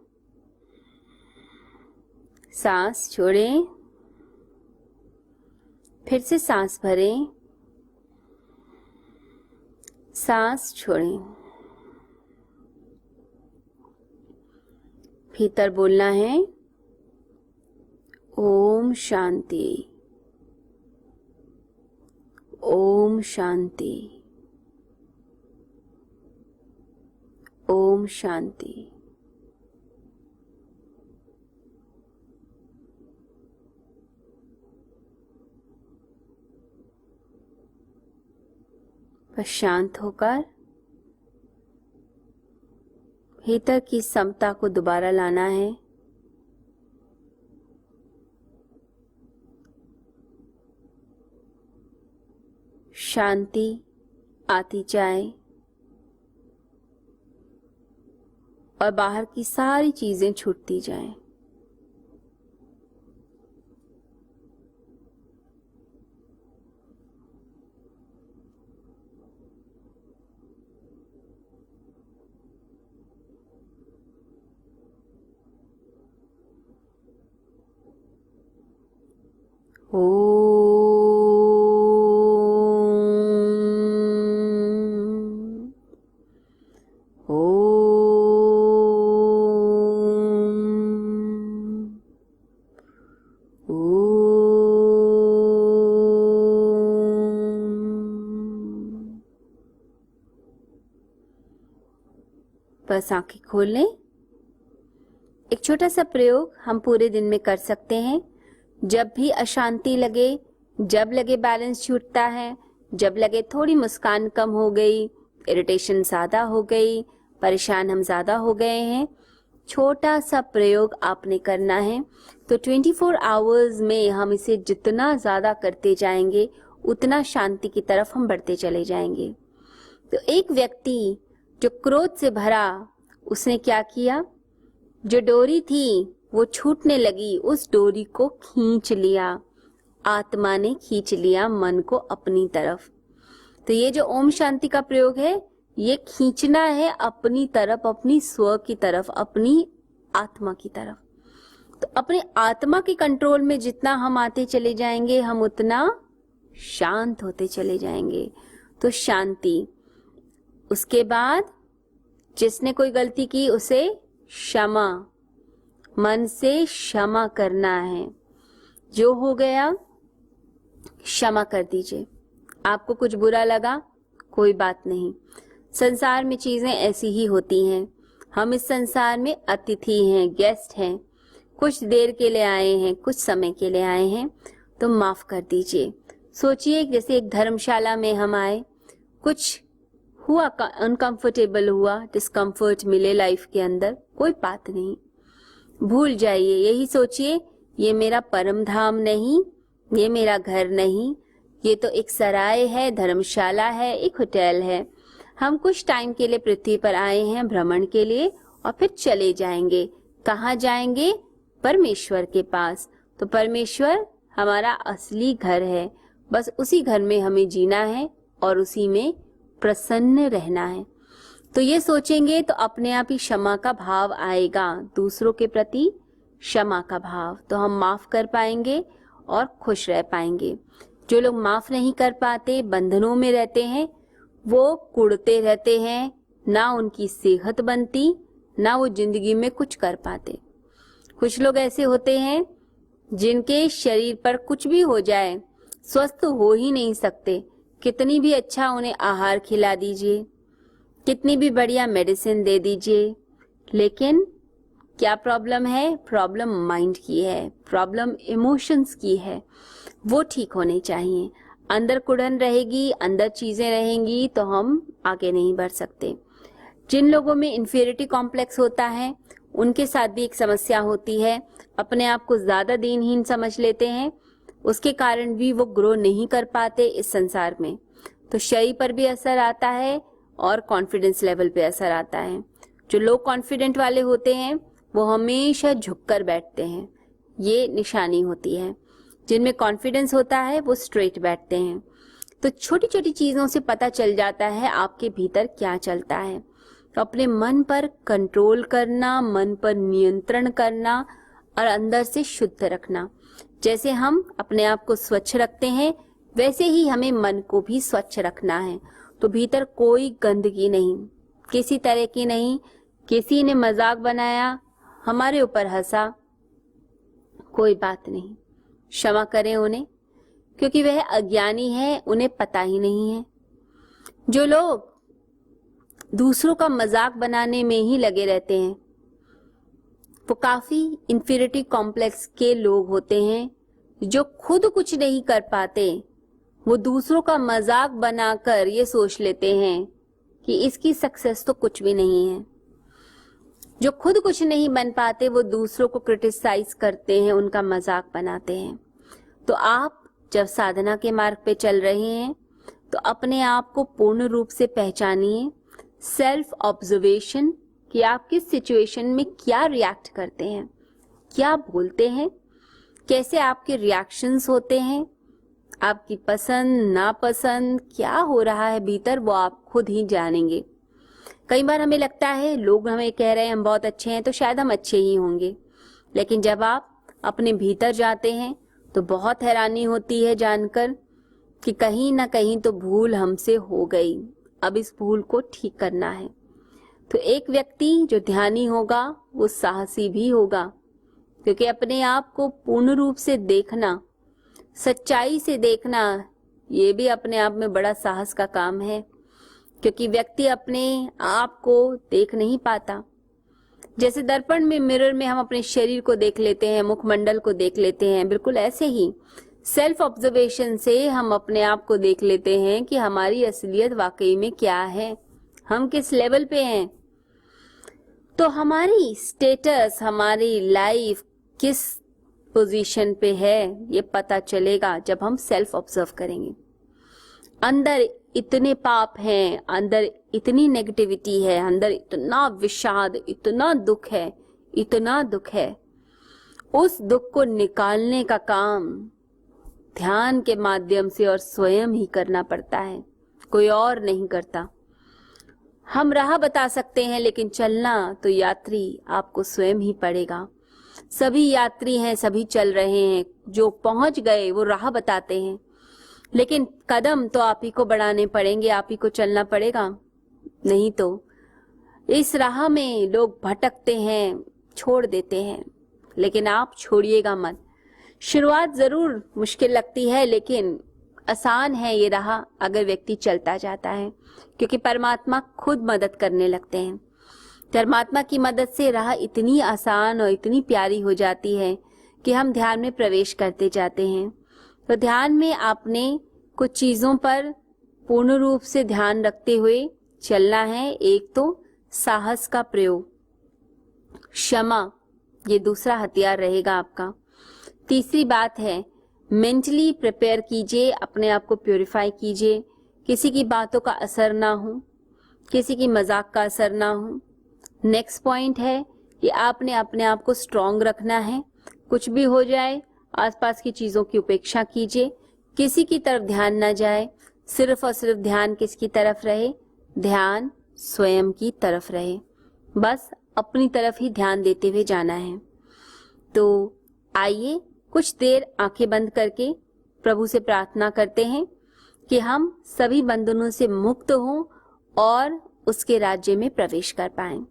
सांस छोड़ें, फिर से सांस भरें, सांस छोड़ें। भीतर बोलना है ओम शांति, ओम शांति, ओम शांति। बस शांत होकर भीतर की समता को दोबारा लाना है। शांति आती जाए और बाहर की सारी चीजें छूटती जाएं। बस आंखें खोल लें। एक छोटा सा प्रयोग हम पूरे दिन में कर सकते हैं। जब भी अशांति लगे, जब लगे बैलेंस छूटता है, जब लगे थोड़ी मुस्कान कम हो गई, इरिटेशन ज्यादा हो गई, परेशान हम ज्यादा हो गए हैं, छोटा सा प्रयोग आपने करना है। तो 24 आवर्स में हम इसे जितना ज्यादा करते जाएंगे उतना शांति की तरफ हम बढ़ते चले जाएंगे। तो एक व्यक्ति जो क्रोध से भरा, उसने क्या किया, जो डोरी थी वो छूटने लगी, उस डोरी को खींच लिया। आत्मा ने खींच लिया मन को अपनी तरफ। तो ये जो ओम शांति का प्रयोग है, ये खींचना है अपनी तरफ, अपनी स्व की तरफ, अपनी आत्मा की तरफ। तो अपने आत्मा के कंट्रोल में जितना हम आते चले जाएंगे, हम उतना शांत होते चले जाएंगे। तो शांति। उसके बाद जिसने कोई गलती की उसे क्षमा, मन से क्षमा करना है। जो हो गया क्षमा कर दीजिए। आपको कुछ बुरा लगा, कोई बात नहीं। संसार में चीजें ऐसी ही होती हैं। हम इस संसार में अतिथि हैं, गेस्ट हैं, कुछ देर के लिए आए हैं, कुछ समय के लिए आए हैं, तो माफ कर दीजिए। सोचिए जैसे एक धर्मशाला में हम आए, कुछ हुआ, अनकंफर्टेबल हुआ, डिस्कंफर्ट मिले लाइफ के अंदर, कोई बात नहीं, भूल जाइए। यही सोचिए ये मेरा परम धाम नहीं, ये मेरा घर नहीं, ये तो एक सराय है, धर्मशाला है, एक होटल है। हम कुछ टाइम के लिए पृथ्वी पर आए हैं भ्रमण के लिए और फिर चले जाएंगे। कहाँ जाएंगे? परमेश्वर के पास। तो परमेश्वर हमारा असली घर है, बस उसी घर में हमें जीना है और उसी में प्रसन्न रहना है। तो ये सोचेंगे तो अपने आप ही क्षमा का भाव आएगा, दूसरों के प्रति क्षमा का भाव। तो हम माफ कर पाएंगे और खुश रह पाएंगे। जो लोग माफ नहीं कर पाते, बंधनों में रहते हैं, वो कुढ़ते रहते हैं, ना उनकी सेहत बनती, ना वो जिंदगी में कुछ कर पाते। कुछ लोग ऐसे होते हैं जिनके शरीर पर कुछ भी हो जाए, स्वस्थ हो ही नहीं सकते। कितनी भी अच्छा उन्हें आहार खिला दीजिए, कितनी भी बढ़िया मेडिसिन दे दीजिए, लेकिन क्या प्रॉब्लम है? प्रॉब्लम माइंड की है, प्रॉब्लम इमोशंस की है। वो ठीक होने चाहिए। अंदर कुड़न रहेगी, अंदर चीजें रहेंगी तो हम आगे नहीं बढ़ सकते। जिन लोगों में इंफीरियरिटी कॉम्प्लेक्स होता है, उनके साथ भी एक समस्या होती है। अपने आप को ज्यादा दीनहीन समझ लेते हैं, उसके कारण भी वो ग्रो नहीं कर पाते इस संसार में। तो शरीर पर भी असर आता है और कॉन्फिडेंस लेवल पे असर आता है। जो लो कॉन्फिडेंट वाले होते हैं वो हमेशा झुककर बैठते हैं, ये निशानी होती है। जिनमें कॉन्फिडेंस होता है वो स्ट्रेट बैठते हैं। तो छोटी छोटी चीजों से पता चल जाता है आपके भीतर क्या चलता है। तो अपने मन पर कंट्रोल करना, मन पर नियंत्रण करना और अंदर से शुद्ध रखना। जैसे हम अपने आप को स्वच्छ रखते हैं वैसे ही हमें मन को भी स्वच्छ रखना है। तो भीतर कोई गंदगी नहीं, किसी तरह की नहीं। किसी ने मजाक बनाया, हमारे ऊपर हंसा, कोई बात नहीं, क्षमा करें उन्हें, क्योंकि वह अज्ञानी है, उन्हें पता ही नहीं है। जो लोग दूसरों का मजाक बनाने में ही लगे रहते हैं वो काफी इंफीरियरिटी कॉम्प्लेक्स के लोग होते हैं। जो खुद कुछ नहीं कर पाते वो दूसरों का मजाक बनाकर ये सोच लेते हैं कि इसकी सक्सेस तो कुछ भी नहीं है। जो खुद कुछ नहीं बन पाते वो दूसरों को क्रिटिसाइज करते हैं, उनका मजाक बनाते हैं। तो आप जब साधना के मार्ग पे चल रहे हैं तो अपने आप को पूर्ण रूप से पहचानिए। सेल्फ ऑब्जर्वेशन कि आप किस सिचुएशन में क्या रिएक्ट करते हैं, क्या बोलते हैं, कैसे आपके रिएक्शंस होते हैं, आपकी पसंद नापसंद क्या हो रहा है भीतर, वो आप खुद ही जानेंगे। कई बार हमें लगता है लोग हमें कह रहे हैं हम बहुत अच्छे हैं तो शायद हम अच्छे ही होंगे, लेकिन जब आप अपने भीतर जाते हैं तो बहुत हैरानी होती है जानकर कि कहीं ना कहीं तो भूल हमसे हो गई, अब इस भूल को ठीक करना है। तो एक व्यक्ति जो ध्यानी होगा वो साहसी भी होगा, क्योंकि अपने आप को पूर्ण रूप से देखना, सच्चाई से देखना, ये भी अपने आप में बड़ा साहस का काम है। क्योंकि व्यक्ति अपने आप को देख नहीं पाता। जैसे दर्पण में, मिरर में हम अपने शरीर को देख लेते हैं, मुखमंडल को देख लेते हैं, बिल्कुल ऐसे ही सेल्फ ऑब्जर्वेशन से हम अपने आप को देख लेते हैं कि हमारी असलियत वाकई में क्या है, हम किस लेवल पे हैं। तो हमारी स्टेटस, हमारी लाइफ किस पोजीशन पे है ये पता चलेगा जब हम सेल्फ ऑब्जर्व करेंगे। अंदर इतने पाप हैं, अंदर इतनी नेगेटिविटी है, अंदर इतना विषाद, इतना दुख है, इतना दुख है। उस दुख को निकालने का काम ध्यान के माध्यम से और स्वयं ही करना पड़ता है, कोई और नहीं करता। हम राह बता सकते हैं लेकिन चलना तो यात्री आपको स्वयं ही पड़ेगा। सभी यात्री हैं, सभी चल रहे हैं, जो पहुंच गए वो राह बताते हैं, लेकिन कदम तो आप ही को बढ़ाने पड़ेंगे, आप ही को चलना पड़ेगा। नहीं तो इस राह में लोग भटकते हैं, छोड़ देते हैं, लेकिन आप छोड़िएगा मत। शुरुआत जरूर मुश्किल लगती है लेकिन आसान है ये राह अगर व्यक्ति चलता जाता है, क्योंकि परमात्मा खुद मदद करने लगते हैं। परमात्मा की मदद से राह इतनी आसान और इतनी प्यारी हो जाती है कि हम ध्यान में प्रवेश करते जाते हैं। तो ध्यान में आपने कुछ चीजों पर पूर्ण रूप से ध्यान रखते हुए चलना है। एक तो साहस का प्रयोग, क्षमा, ये दूसरा हथियार रहेगा आपका। तीसरी बात है मेंटली प्रिपेयर कीजिए, अपने आप को प्योरीफाई कीजिए, किसी की बातों का असर ना हो, किसी की मजाक का असर ना हो। नेक्स्ट पॉइंट है कि आपने अपने आप को स्ट्रांग रखना है, कुछ भी हो जाए आसपास की चीजों की उपेक्षा कीजिए, किसी की तरफ ध्यान ना जाए, सिर्फ और सिर्फ ध्यान किसकी तरफ रहे, ध्यान स्वयं की तरफ रहे, बस अपनी तरफ ही ध्यान देते हुए जाना है। तो आइए कुछ देर आंखें बंद करके प्रभु से प्रार्थना करते हैं कि हम सभी बंधनों से मुक्त हों और उसके राज्य में प्रवेश कर पाएं।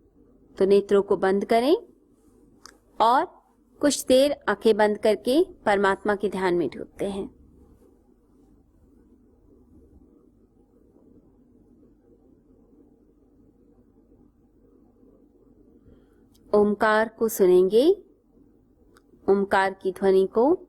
तो नेत्रों को बंद करें और कुछ देर आंखें बंद करके परमात्मा के ध्यान में डूबते हैं। ओमकार को सुनेंगे, ओमकार की ध्वनि को।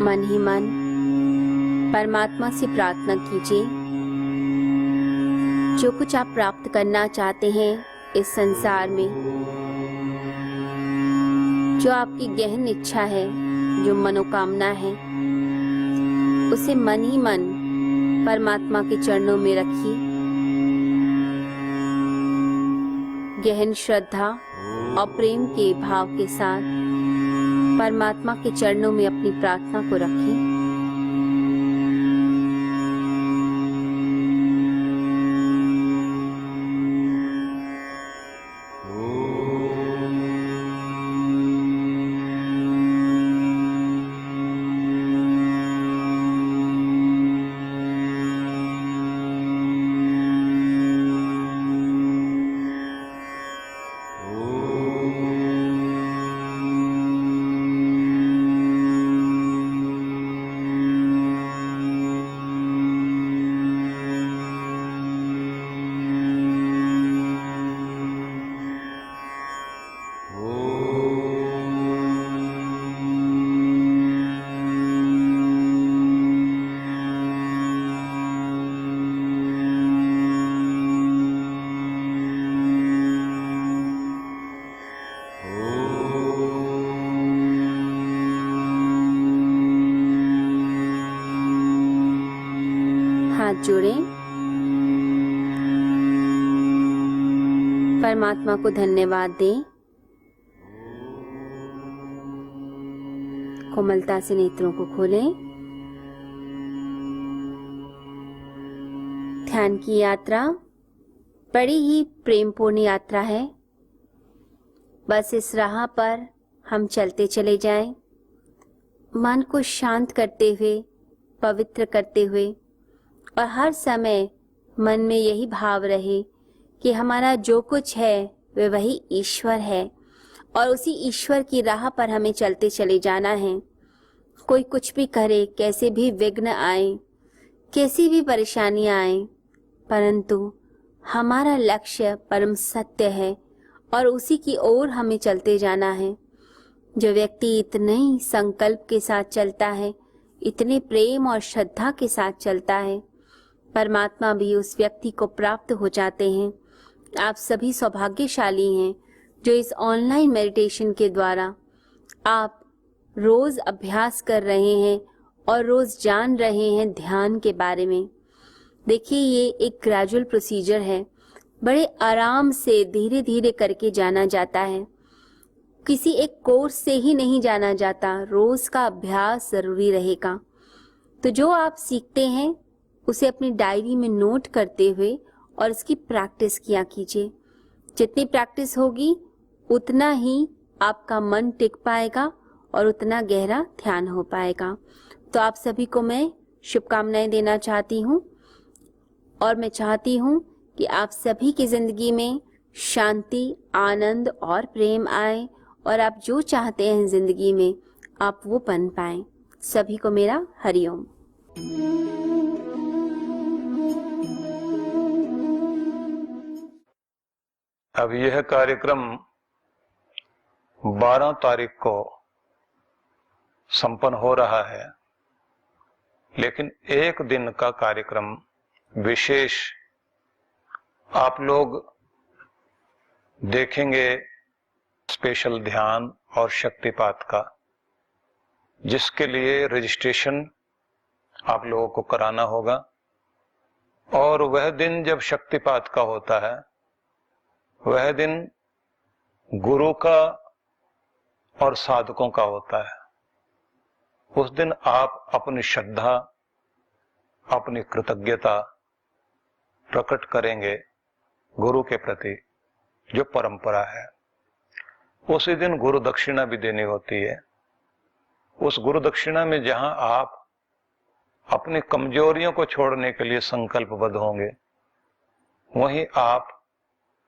मन ही मन परमात्मा से प्रार्थना कीजिए, जो कुछ आप प्राप्त करना चाहते हैं इस संसार में, जो आपकी गहन इच्छा है, जो मनोकामना है, उसे मन ही मन परमात्मा के चरणों में रखिए। गहन श्रद्धा और प्रेम के भाव के साथ परमात्मा के चरणों में अपनी प्रार्थना को रखें। हाथ जोड़ें, परमात्मा को धन्यवाद दें। कोमलता से नेत्रों को खोलें। ध्यान की यात्रा बड़ी ही प्रेमपूर्ण यात्रा है। बस इस राह पर हम चलते चले जाएं, मन को शांत करते हुए, पवित्र करते हुए, और हर समय मन में यही भाव रहे कि हमारा जो कुछ है वे वही ईश्वर है और उसी ईश्वर की राह पर हमें चलते चले जाना है। कोई कुछ भी करे, कैसे भी विघ्न आए, कैसी भी परेशानियां आए, परंतु हमारा लक्ष्य परम सत्य है और उसी की ओर हमें चलते जाना है। जो व्यक्ति इतने ही संकल्प के साथ चलता है, इतने प्रेम और श्रद्धा के साथ चलता है, परमात्मा भी उस व्यक्ति को प्राप्त हो जाते हैं। आप सभी सौभाग्यशाली हैं जो इस ऑनलाइन मेडिटेशन के द्वारा आप रोज अभ्यास कर रहे हैं और रोज जान रहे हैं ध्यान के बारे में। देखिए, ये एक ग्रेजुअल प्रोसीजर है, बड़े आराम से धीरे धीरे करके जाना जाता है। किसी एक कोर्स से ही नहीं जाना जाता, रोज का अभ्यास जरूरी रहेगा। तो जो आप सीखते हैं उसे अपनी डायरी में नोट करते हुए और इसकी प्रैक्टिस किया कीजिए। जितनी प्रैक्टिस होगी उतना ही आपका मन टिक पाएगा और उतना गहरा ध्यान हो पाएगा। तो आप सभी को मैं शुभकामनाएं देना चाहती हूँ और मैं चाहती हूँ कि आप सभी की जिंदगी में शांति, आनंद और प्रेम आए और आप जो चाहते हैं जिंदगी में आप वो बन पाएं। सभी को मेरा हरिओम। अब यह कार्यक्रम 12 तारीख को संपन्न हो रहा है, लेकिन एक दिन का कार्यक्रम विशेष आप लोग देखेंगे, स्पेशल ध्यान और शक्तिपात का, जिसके लिए रजिस्ट्रेशन आप लोगों को कराना होगा। और वह दिन जब शक्तिपात का होता है, वह दिन गुरु का और साधकों का होता है। उस दिन आप अपनी श्रद्धा, अपनी कृतज्ञता प्रकट करेंगे गुरु के प्रति, जो परंपरा है। उसी दिन गुरु दक्षिणा भी देनी होती है। उस गुरु दक्षिणा में जहां आप अपनी कमजोरियों को छोड़ने के लिए संकल्पबद्ध होंगे, वहीं आप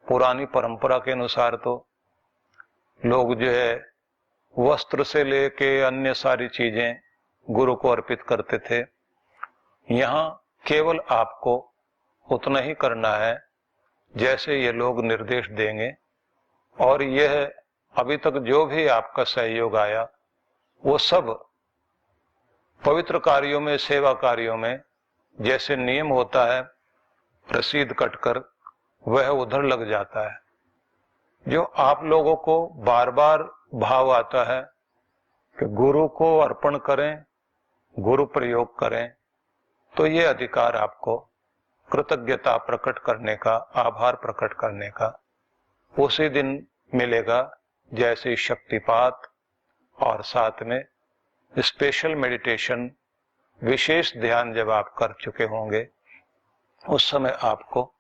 पुरानी परंपरा के अनुसार तो लोग जो है वस्त्र से लेके अन्य सारी चीजें गुरु को अर्पित करते थे। यहाँ केवल आपको उतना ही करना है जैसे ये लोग निर्देश देंगे, और यह अभी तक जो भी आपका सहयोग आया वो सब पवित्र कार्यों में, सेवा कार्यों में जैसे नियम होता है रसीद कटकर, वह उधर लग जाता है। जो आप लोगों को बार बार भाव आता है कि गुरु को अर्पण करें, गुरु प्रयोग करें, तो ये अधिकार आपको कृतज्ञता प्रकट करने का, आभार प्रकट करने का उसी दिन मिलेगा, जैसे शक्तिपात और साथ में स्पेशल मेडिटेशन, विशेष ध्यान जब आप कर चुके होंगे, उस समय आपको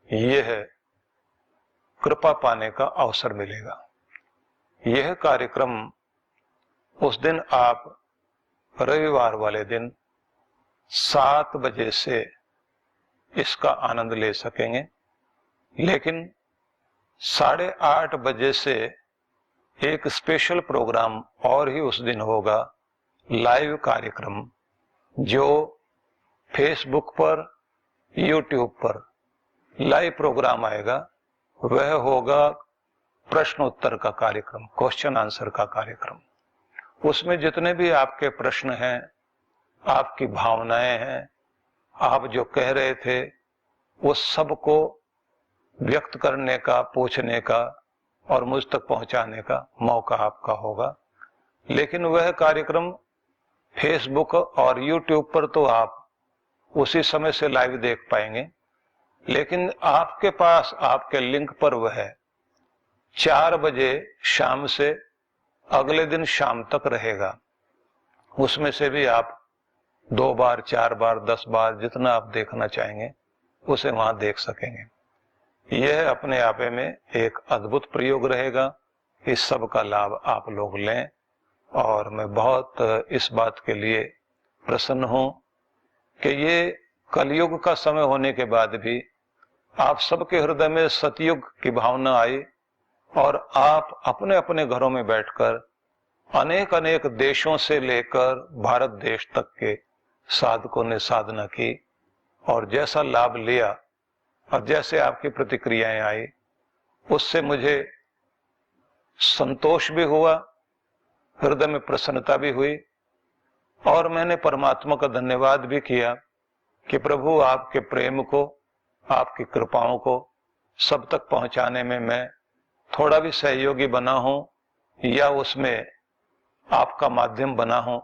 यह कृपा पाने का अवसर मिलेगा। यह कार्यक्रम उस दिन आप रविवार वाले दिन 7 बजे से इसका आनंद ले सकेंगे, लेकिन 8:30 बजे से एक स्पेशल प्रोग्राम और ही उस दिन होगा, लाइव कार्यक्रम, जो फेसबुक पर, यूट्यूब पर लाइव प्रोग्राम आएगा। वह होगा प्रश्न उत्तर का कार्यक्रम, क्वेश्चन आंसर का कार्यक्रम। उसमें जितने भी आपके प्रश्न हैं, आपकी भावनाएं हैं, आप जो कह रहे थे, उस सब को व्यक्त करने का, पूछने का और मुझ तक पहुंचाने का मौका आपका होगा। लेकिन वह कार्यक्रम फेसबुक और यूट्यूब पर तो आप उसी समय से लाइव देख पाएंगे, लेकिन आपके पास, आपके लिंक पर वह 4 बजे शाम से अगले दिन शाम तक रहेगा। उसमें से भी आप 2 बार, 4 बार, 10 बार, जितना आप देखना चाहेंगे उसे वहां देख सकेंगे। यह अपने आप में एक अद्भुत प्रयोग रहेगा। इस सब का लाभ आप लोग लें, और मैं बहुत इस बात के लिए प्रसन्न हूं कि ये कलयुग का समय होने के बाद भी आप सबके हृदय में सतयुग की भावना आई, और आप अपने अपने घरों में बैठकर अनेक अनेक देशों से लेकर भारत देश तक के साधकों ने साधना की, और जैसा लाभ लिया और जैसे आपकी प्रतिक्रियाएं आई, उससे मुझे संतोष भी हुआ, हृदय में प्रसन्नता भी हुई, और मैंने परमात्मा का धन्यवाद भी किया कि प्रभु, आपके प्रेम को, आपकी कृपाओं को सब तक पहुंचाने में मैं थोड़ा भी सहयोगी बना हूं, या उसमें आपका माध्यम बना हूं,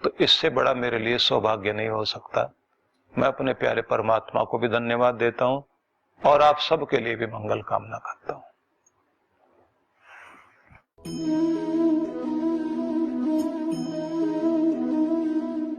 तो इससे बड़ा मेरे लिए सौभाग्य नहीं हो सकता। मैं अपने प्यारे परमात्मा को भी धन्यवाद देता हूं, और आप सबके लिए भी मंगल कामना करता हूं।